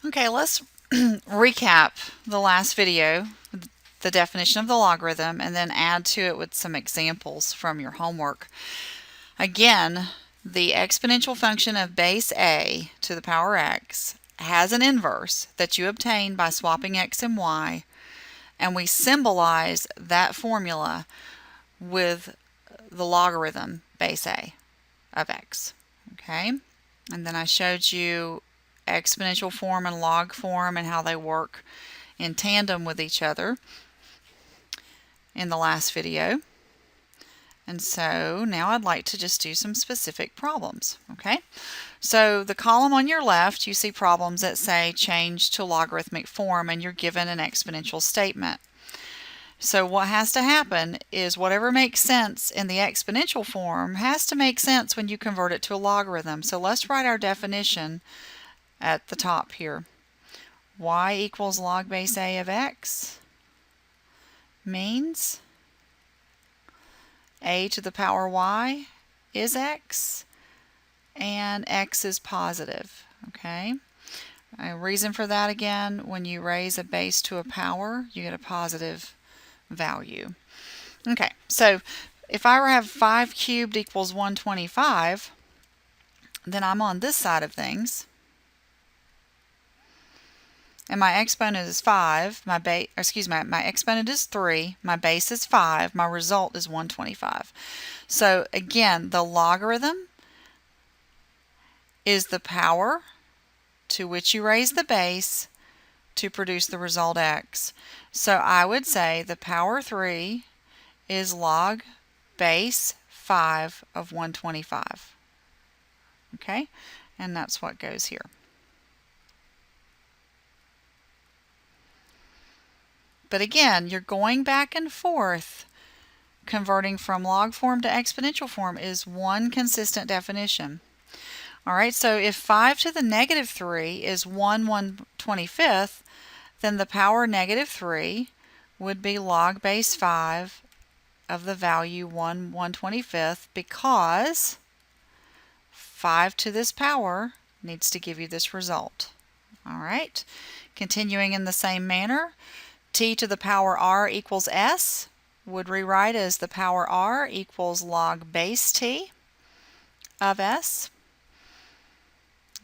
Okay, let's recap the last video, the definition of the logarithm, and then add to it with some examples from your homework. Again, the exponential function of base a to the power x has an inverse that you obtain by swapping x and y, and we symbolize that formula with the logarithm base a of x. Okay, and then I showed you exponential form and log form and how they work in tandem with each other in the last video. And so now I'd like to just do some specific problems. Okay, so the column on your left, you see problems that say change to logarithmic form, and you're given an exponential statement. So what has to happen is whatever makes sense in the exponential form has to make sense when you convert it to a logarithm. So let's write our definition at the top here. Y equals log base a of x means a to the power y is x, and x is positive. Okay. A reason for that, again, when you raise a base to a power, you get a positive value. Okay, so if I have 5 cubed equals 125, then I'm on this side of things. And my exponent is 5, my exponent is 3, my base is 5, my result is 125. So again, the logarithm is the power to which you raise the base to produce the result x. So I would say the power 3 is log base 5 of 125. Okay, and that's what goes here. But again, you're going back and forth. Converting from log form to exponential form is one consistent definition. All right, so if 5 to the negative 3 is 1/125th, then the power negative 3 would be log base 5 of the value 1/125th, because 5 to this power needs to give you this result. All right, continuing in the same manner, t to the power r equals s would rewrite as the power r equals log base t of s.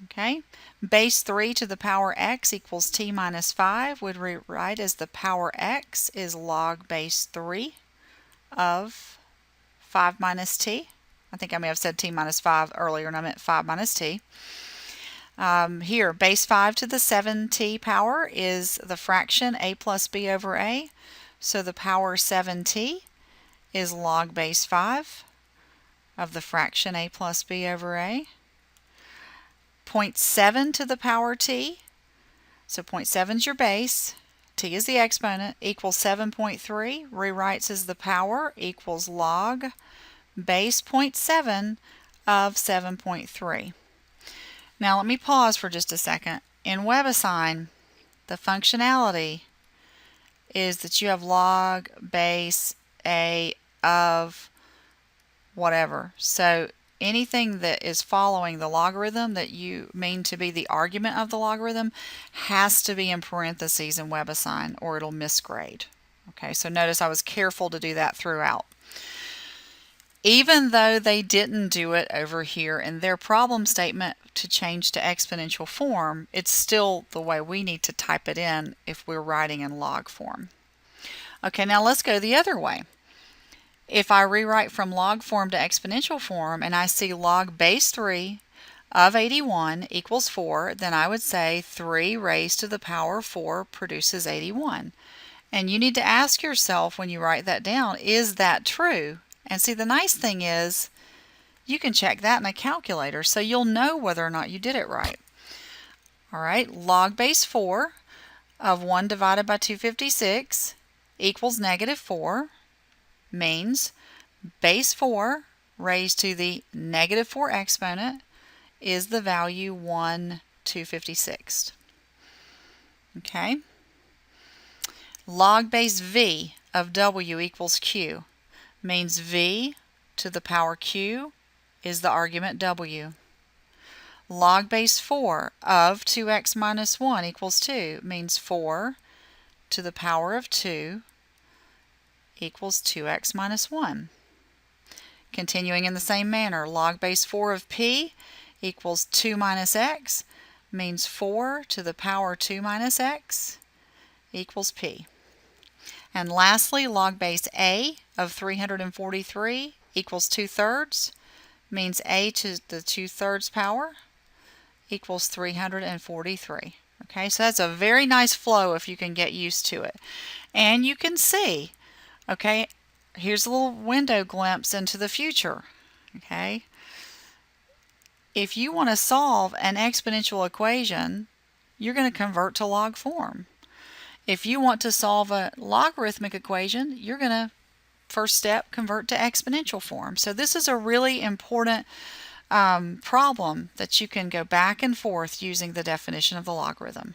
Okay, base 3 to the power x equals t minus 5 would rewrite as the power x is log base 3 of 5 minus t. I think I may have said t minus 5 earlier, and I meant 5 minus t. Here, base 5 to the 7t power is the fraction a plus b over a. So the power 7t is log base 5 of the fraction a plus b over a. 0.7 to the power t, so 0.7 is your base, t is the exponent, equals 7.3, rewrites as the power equals log base 0.7 of 7.3. Now let me pause for just a second. In WebAssign, the functionality is that you have log base a of whatever. So anything that is following the logarithm that you mean to be the argument of the logarithm has to be in parentheses in WebAssign, or it'll misgrade. Okay, so notice I was careful to do that throughout. Even though they didn't do it over here in their problem statement to change to exponential form, it's still the way we need to type it in if we're writing in log form. Okay, now let's go the other way. If I rewrite from log form to exponential form and I see log base 3 of 81 equals 4, then I would say 3 raised to the power 4 produces 81. And you need to ask yourself when you write that down, is that true? And see, the nice thing is you can check that in a calculator, so you'll know whether or not you did it right. All right, log base 4 of 1 divided by 256 equals negative 4 means base 4 raised to the negative 4 exponent is the value 1/256. Okay. Log base v of w equals q means v to the power q is the argument w. Log base 4 of 2x minus 1 equals 2 means 4 to the power of 2 equals 2x minus 1. Continuing in the same manner, log base 4 of p equals 2 minus x means 4 to the power 2 minus x equals p. And lastly, log base a of 343 equals 2/3 means a to the 2/3 power equals 343. Okay, so that's a very nice flow if you can get used to it. And you can see, okay, here's a little window glimpse into the future. Okay, if you want to solve an exponential equation, you're going to convert to log form. If you want to solve a logarithmic equation, you're going to, first step, convert to exponential form. So this is a really important problem that you can go back and forth using the definition of the logarithm.